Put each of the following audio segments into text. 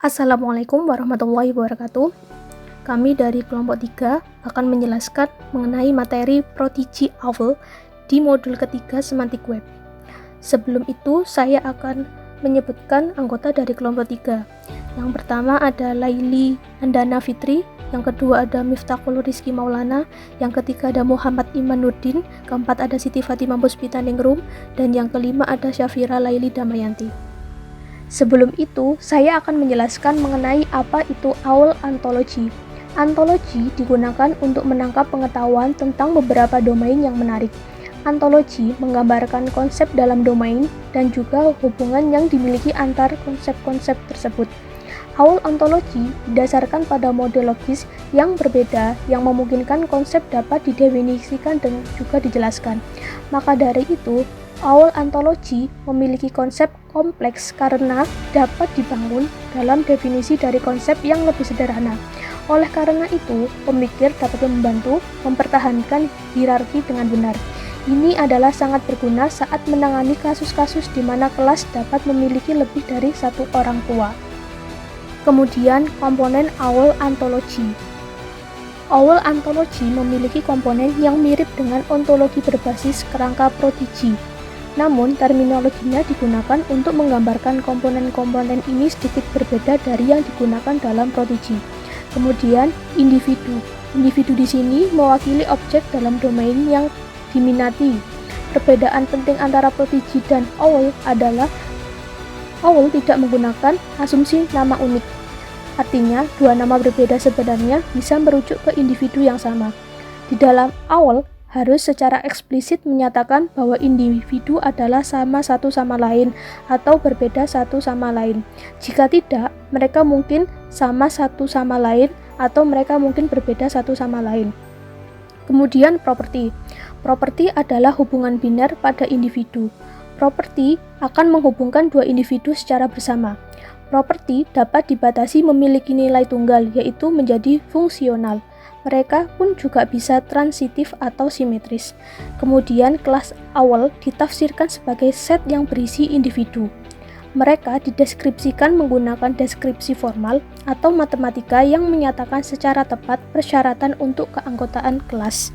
Assalamualaikum warahmatullahi wabarakatuh. Kami dari kelompok 3 akan menjelaskan mengenai materi Prodigy OWL di modul ketiga Semantik Web. Sebelum itu, saya akan menyebutkan anggota dari kelompok 3. Yang pertama ada Laili Andana Fitri, yang kedua ada Miftahul Rizky Maulana, yang ketiga ada Muhammad Iman Nurdin, keempat ada Siti Fatimah Puspita Ningrum, dan yang kelima ada Syafira Laili Damayanti. Sebelum itu, saya akan menjelaskan mengenai apa itu OWL Anthology. Anthology digunakan untuk menangkap pengetahuan tentang beberapa domain yang menarik. Anthology menggambarkan konsep dalam domain dan juga hubungan yang dimiliki antar konsep-konsep tersebut. OWL Anthology didasarkan pada model logis yang berbeda yang memungkinkan konsep dapat didefinisikan dan juga dijelaskan. Maka dari itu, OWL Anthology memiliki konsep kompleks karena dapat dibangun dalam definisi dari konsep yang lebih sederhana. Oleh karena itu, pemikir dapat membantu mempertahankan hierarki dengan benar. Ini adalah sangat berguna saat menangani kasus-kasus di mana kelas dapat memiliki lebih dari satu orang tua. Kemudian, komponen OWL Anthology. OWL Anthology memiliki komponen yang mirip dengan ontologi berbasis kerangka Prodigy. Namun, terminologinya digunakan untuk menggambarkan komponen-komponen ini sedikit berbeda dari yang digunakan dalam Prodigy. Kemudian, individu. Individu di sini mewakili objek dalam domain yang diminati. Perbedaan penting antara Prodigy dan OWL adalah OWL tidak menggunakan asumsi nama unik. Artinya, dua nama berbeda sebenarnya bisa merujuk ke individu yang sama. Di dalam OWL, harus secara eksplisit menyatakan bahwa individu adalah sama satu sama lain atau berbeda satu sama lain. Jika tidak, mereka mungkin sama satu sama lain atau mereka mungkin berbeda satu sama lain. Kemudian properti. Properti adalah hubungan biner pada individu. Properti akan menghubungkan dua individu secara bersama. Properti dapat dibatasi memiliki nilai tunggal, yaitu menjadi fungsional. Mereka pun juga bisa transitif atau simetris. Kemudian kelas OWL ditafsirkan sebagai set yang berisi individu. Mereka dideskripsikan menggunakan deskripsi formal atau matematika yang menyatakan secara tepat persyaratan untuk keanggotaan kelas.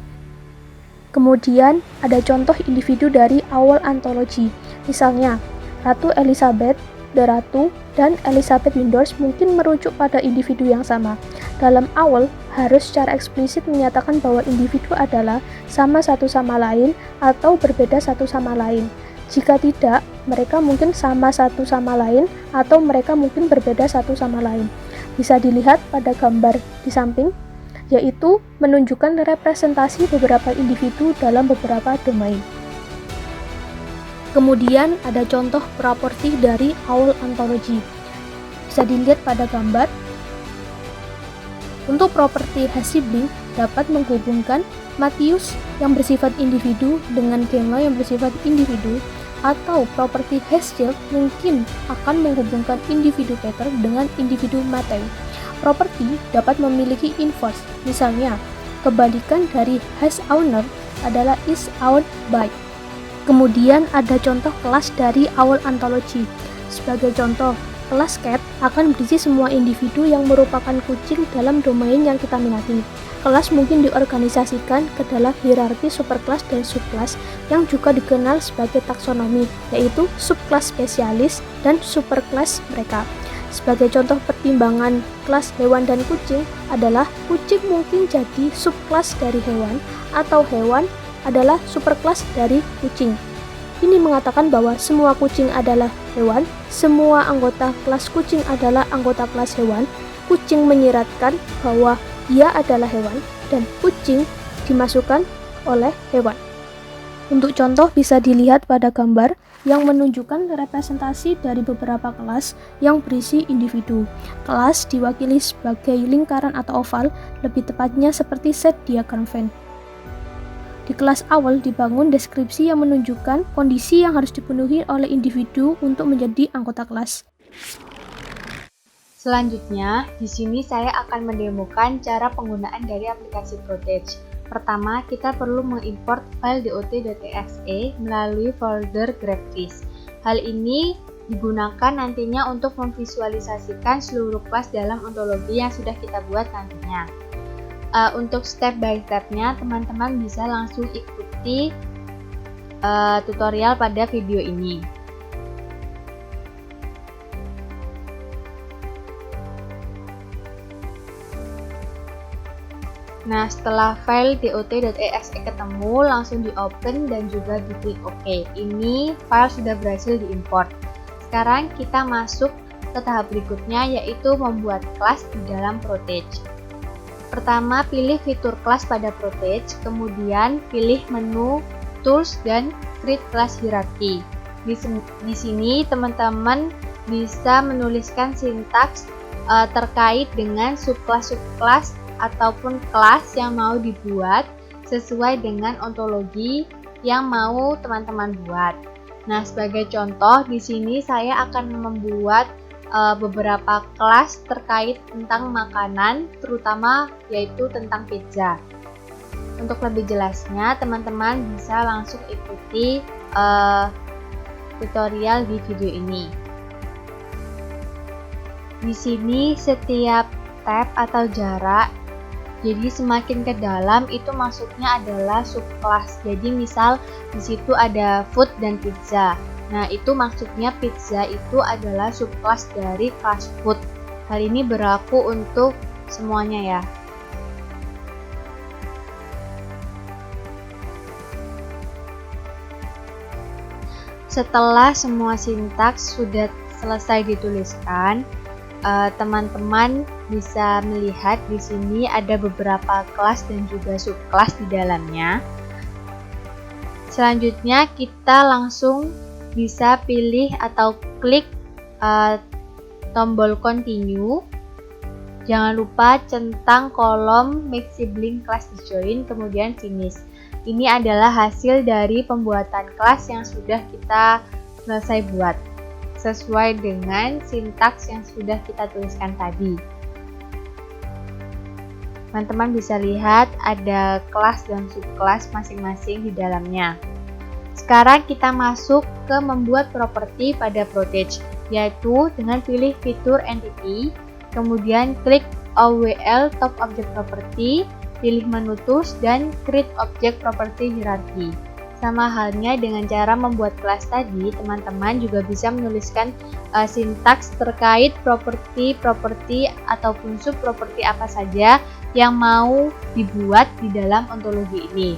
Kemudian ada contoh individu dari OWL Anthology. Misalnya, Ratu Elizabeth, The Ratu, dan Elizabeth Windors mungkin merujuk pada individu yang sama. Dalam OWL, harus secara eksplisit menyatakan bahwa individu adalah sama satu sama lain atau berbeda satu sama lain. Jika tidak, mereka mungkin sama satu sama lain atau mereka mungkin berbeda satu sama lain. Bisa dilihat pada gambar di samping, yaitu menunjukkan representasi beberapa individu dalam beberapa domain. Kemudian ada contoh properti dari OWL Anthology. Bisa dilihat pada gambar. Untuk properti Hash-sibling dapat menghubungkan Matheus yang bersifat individu dengan Gemma yang bersifat individu, atau properti Hash-shield mungkin akan menghubungkan individu Peter dengan individu Matthew. Properti dapat memiliki inverse, misalnya kebalikan dari Hash-owner adalah is-owned by. Kemudian ada contoh kelas dari OWL Anthology. Sebagai contoh, kelas cat akan berisi semua individu yang merupakan kucing dalam domain yang kita minati. Kelas mungkin diorganisasikan ke dalam hierarki superkelas dan subkelas yang juga dikenal sebagai taksonomi, yaitu subkelas spesialis dan superkelas mereka. Sebagai contoh pertimbangan kelas hewan dan kucing adalah kucing mungkin jadi subkelas dari hewan atau hewan adalah superkelas dari kucing. Ini mengatakan bahwa semua kucing adalah hewan, semua anggota kelas kucing adalah anggota kelas hewan. Kucing menyiratkan bahwa ia adalah hewan, dan kucing dimasukkan oleh hewan. Untuk contoh bisa dilihat pada gambar yang menunjukkan representasi dari beberapa kelas yang berisi individu. Kelas diwakili sebagai lingkaran atau oval, lebih tepatnya seperti set diagram Venn. Di kelas OWL dibangun deskripsi yang menunjukkan kondisi yang harus dipenuhi oleh individu untuk menjadi anggota kelas. Selanjutnya, di sini saya akan mendemokan cara penggunaan dari aplikasi Prodigy. Pertama, kita perlu mengimport file dot.exe melalui folder graphics. Hal ini digunakan nantinya untuk memvisualisasikan seluruh kelas dalam ontologi yang sudah kita buat nantinya. Untuk step by stepnya, teman-teman bisa langsung ikuti tutorial pada video ini. Nah, setelah file dot.exe ketemu, langsung di open dan juga diklik OK. Ini file sudah berhasil diimport. Sekarang kita masuk ke tahap berikutnya, yaitu membuat kelas di dalam Protege. Pertama, pilih fitur kelas pada Protege, kemudian pilih menu Tools dan Create Class Hierarchy. Di sini teman-teman bisa menuliskan sintaks terkait dengan subkelas-subkelas ataupun kelas yang mau dibuat sesuai dengan ontologi yang mau teman-teman buat. Nah, sebagai contoh di sini saya akan membuat beberapa kelas terkait tentang makanan, terutama yaitu tentang pizza. Untuk lebih jelasnya, teman-teman bisa langsung ikuti tutorial di video ini. Di sini setiap tab atau jarak, jadi semakin ke dalam itu maksudnya adalah subkelas. Jadi misal di situ ada food dan pizza. Nah, itu maksudnya pizza itu adalah subkelas dari kelas food. Hal ini berlaku untuk semuanya ya. Setelah semua sintaks sudah selesai dituliskan, teman-teman bisa melihat di sini ada beberapa kelas dan juga subkelas di dalamnya. Selanjutnya kita langsung bisa pilih atau klik tombol continue. Jangan lupa centang kolom make sibling class disjoin kemudian finish. Ini adalah hasil dari pembuatan kelas yang sudah kita selesai buat, sesuai dengan sintaks yang sudah kita tuliskan tadi. Teman-teman bisa lihat ada kelas dan subkelas masing-masing di dalamnya. Sekarang kita masuk ke membuat properti pada Protege, yaitu dengan pilih fitur entity, kemudian klik OWL Top Object Property, pilih menu Tools dan Create Object Property Hierarchy. Sama halnya dengan cara membuat kelas tadi, teman-teman juga bisa menuliskan sintaks terkait properti ataupun subproperti apa saja yang mau dibuat di dalam ontologi ini.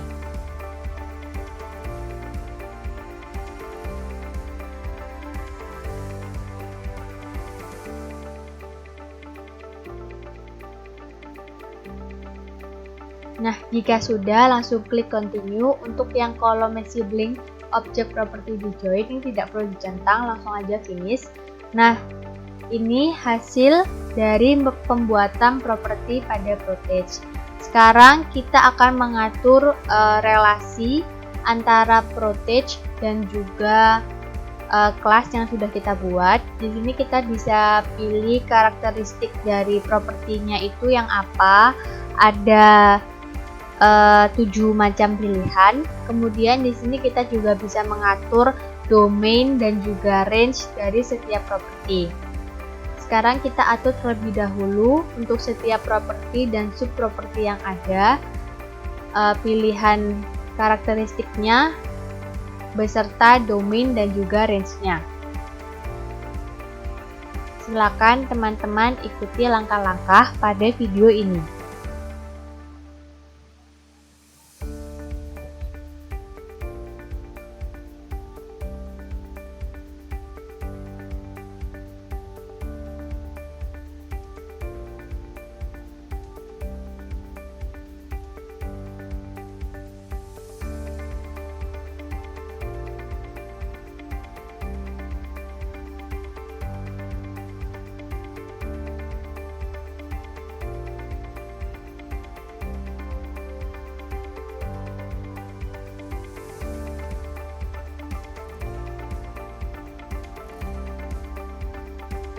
Nah, jika sudah, langsung klik continue. Untuk yang kolom sibling object property disjoin ini tidak perlu dicentang, langsung aja finish. Nah, ini hasil dari pembuatan properti pada Protege. Sekarang kita akan mengatur relasi antara Protege dan juga kelas yang sudah kita buat. Di sini kita bisa pilih karakteristik dari propertinya itu yang apa. Ada 7 macam pilihan. Kemudian di sini kita juga bisa mengatur domain dan juga range dari setiap properti. Sekarang kita atur terlebih dahulu untuk setiap properti dan subproperti yang ada, pilihan karakteristiknya beserta domain dan juga range-nya. Silakan teman-teman ikuti langkah-langkah pada video ini.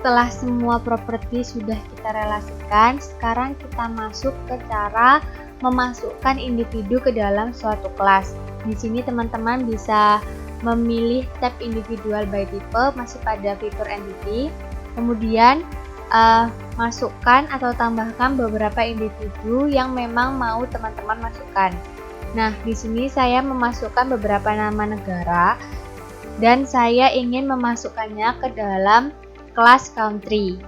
Setelah semua properti sudah kita relasikan, sekarang kita masuk ke cara memasukkan individu ke dalam suatu kelas. Di sini teman-teman bisa memilih tab individual by tipe, masih pada fitur entity. Kemudian masukkan atau tambahkan beberapa individu yang memang mau teman-teman masukkan. Nah, di sini saya memasukkan beberapa nama negara dan saya ingin memasukkannya ke dalam kelas country.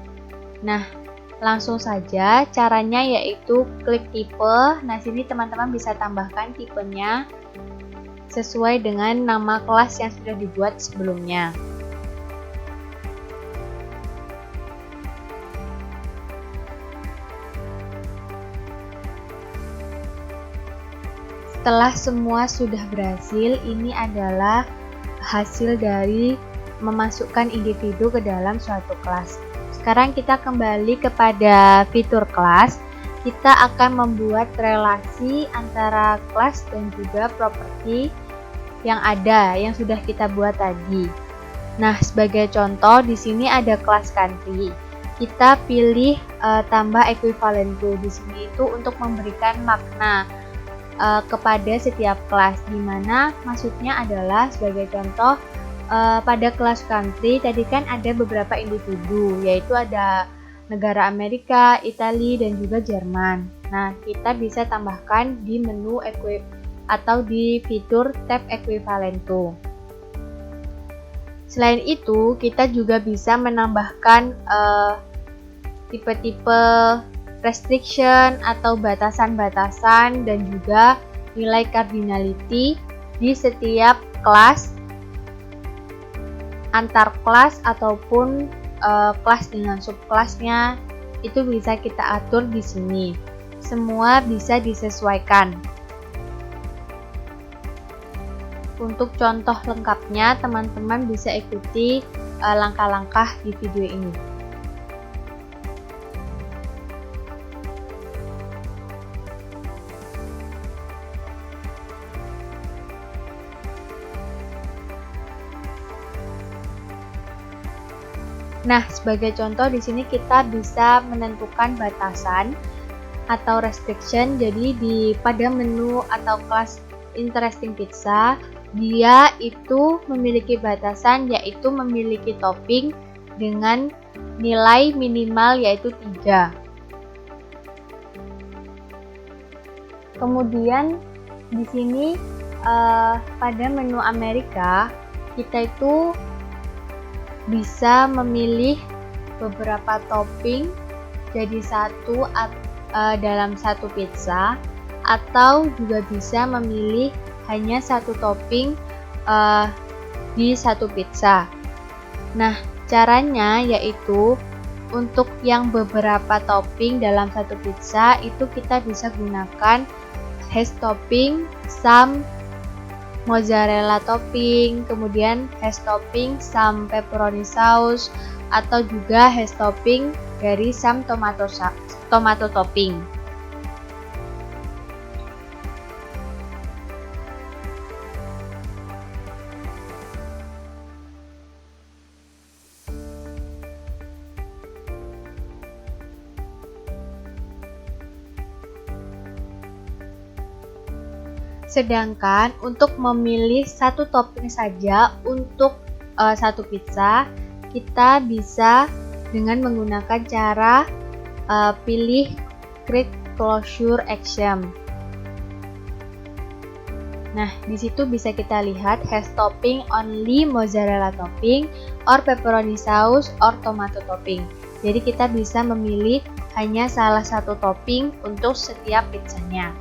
Nah, langsung saja caranya yaitu klik tipe. Nah, sini teman-teman bisa tambahkan tipenya sesuai dengan nama kelas yang sudah dibuat sebelumnya. Setelah semua sudah berhasil, ini adalah hasil dari memasukkan individu ke dalam suatu kelas. Sekarang kita kembali kepada fitur kelas. Kita akan membuat relasi antara kelas dan juga properti yang ada, yang sudah kita buat tadi. Nah, sebagai contoh di sini ada kelas country. Kita pilih tambah equivalent to. Di sini itu untuk memberikan makna kepada setiap kelas, dimana maksudnya adalah sebagai contoh pada kelas country tadi kan ada beberapa individu, yaitu ada negara Amerika, Italia, dan juga Jerman. Nah, kita bisa tambahkan di menu atau di fitur tab equivalent to. Selain itu, kita juga bisa menambahkan tipe-tipe restriction atau batasan-batasan dan juga nilai cardinality di setiap kelas, antar kelas ataupun kelas dengan subkelasnya, itu bisa kita atur di sini. Semua bisa disesuaikan. Untuk contoh lengkapnya, teman-teman bisa ikuti langkah-langkah di video ini. Nah, sebagai contoh di sini kita bisa menentukan batasan atau restriction. Jadi pada menu atau kelas interesting pizza, dia itu memiliki batasan, yaitu memiliki topping dengan nilai minimal yaitu 3. Kemudian di sini pada menu Amerika kita itu bisa memilih beberapa topping jadi satu dalam satu pizza, atau juga bisa memilih hanya satu topping di satu pizza. Nah, caranya yaitu untuk yang beberapa topping dalam satu pizza itu kita bisa gunakan hash topping, some mozzarella topping, kemudian hash topping some pepperoni sauce, atau juga hash topping dari some tomato topping. Sedangkan untuk memilih satu topping saja untuk satu pizza, kita bisa dengan menggunakan cara pilih Quick Closure Action. Nah, di situ bisa kita lihat hash topping only mozzarella topping or pepperoni sauce or tomato topping. Jadi kita bisa memilih hanya salah satu topping untuk setiap pizzanya.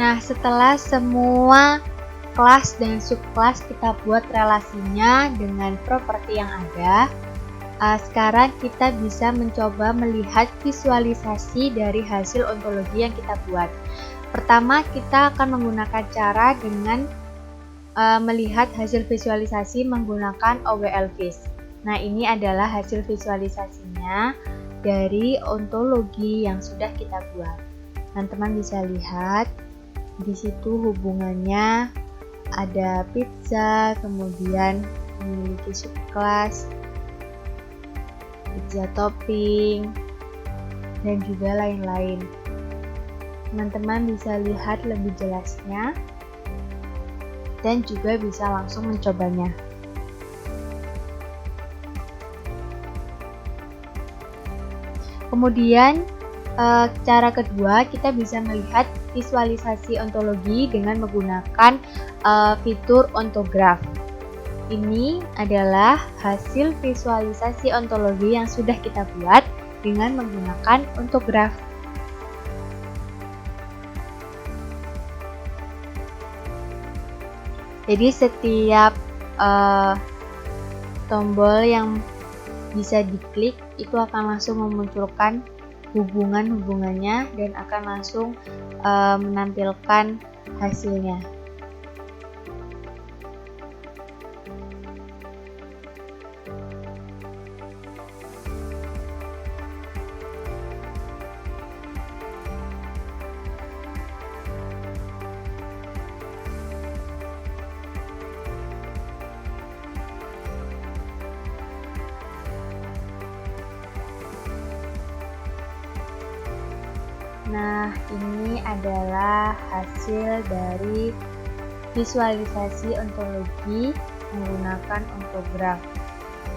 Nah, setelah semua kelas dan subkelas kita buat relasinya dengan properti yang ada, sekarang kita bisa mencoba melihat visualisasi dari hasil ontologi yang kita buat. Pertama, kita akan menggunakan cara dengan melihat hasil visualisasi menggunakan OWL-VIS. Nah, ini adalah hasil visualisasinya dari ontologi yang sudah kita buat. Teman-teman bisa lihat di situ hubungannya ada pizza, kemudian memiliki subkelas, pizza topping, dan juga lain-lain. Teman-teman bisa lihat lebih jelasnya dan juga bisa langsung mencobanya. Kemudian cara kedua, kita bisa melihat visualisasi ontologi dengan menggunakan fitur ontograph. Ini adalah hasil visualisasi ontologi yang sudah kita buat dengan menggunakan ontograph. Jadi setiap tombol yang bisa diklik itu akan langsung memunculkan hubungan-hubungannya dan akan langsung menampilkan hasilnya. Nah, ini adalah hasil dari visualisasi ontologi menggunakan ontograph.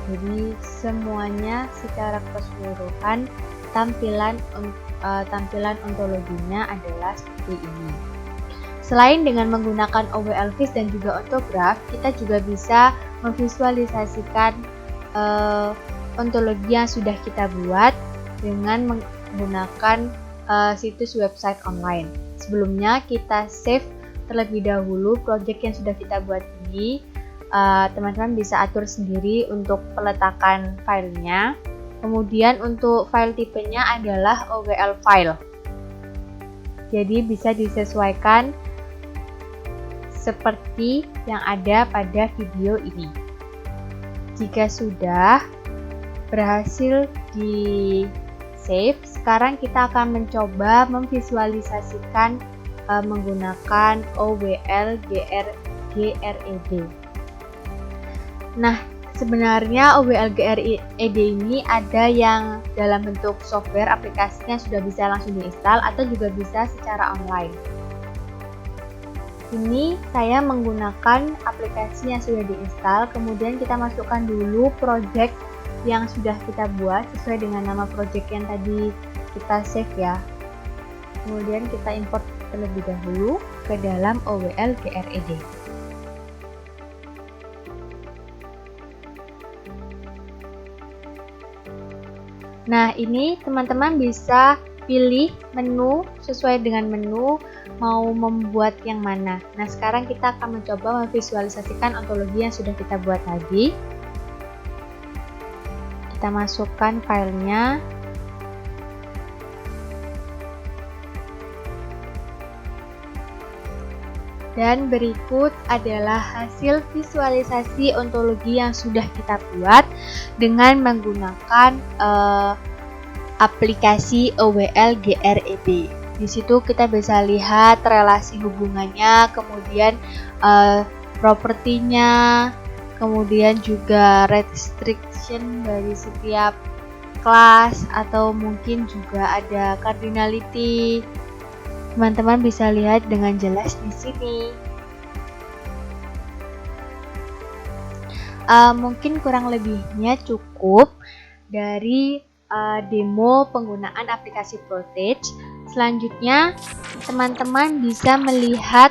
Jadi semuanya secara keseluruhan tampilan ontologinya adalah seperti ini. Selain dengan menggunakan OWL-VIS dan juga ontograph, kita juga bisa memvisualisasikan ontologi yang sudah kita buat dengan menggunakan situs website online. Sebelumnya kita save terlebih dahulu project yang sudah kita buat ini. Teman-teman bisa atur sendiri untuk peletakan filenya. Kemudian untuk file tipenya adalah OWL file. Jadi bisa disesuaikan seperti yang ada pada video ini. Jika sudah berhasil di save, sekarang kita akan mencoba memvisualisasikan menggunakan OWL GRED. Nah, sebenarnya OWL GRED ini ada yang dalam bentuk software, aplikasinya sudah bisa langsung diinstal atau juga bisa secara online. Ini saya menggunakan aplikasi yang sudah diinstal, kemudian kita masukkan dulu project yang sudah kita buat sesuai dengan nama project yang tadi kita save ya. Kemudian kita import terlebih dahulu ke dalam OWL GRED. Nah, ini teman-teman bisa pilih menu sesuai dengan menu mau membuat yang mana. Nah, sekarang kita akan mencoba memvisualisasikan ontologi yang sudah kita buat tadi. Kita masukkan filenya. Dan berikut adalah hasil visualisasi ontologi yang sudah kita buat dengan menggunakan aplikasi OWL GRED. Di situ kita bisa lihat relasi hubungannya, kemudian propertinya, kemudian juga restriction dari setiap kelas, atau mungkin juga ada cardinality. Teman-teman bisa lihat dengan jelas di sini. Mungkin kurang lebihnya cukup dari demo penggunaan aplikasi Protege. Selanjutnya, teman-teman bisa melihat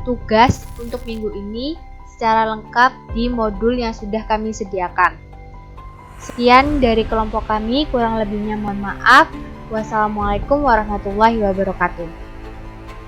tugas untuk minggu ini secara lengkap di modul yang sudah kami sediakan. Sekian dari kelompok kami, kurang lebihnya mohon maaf. Wassalamualaikum warahmatullahi wabarakatuh.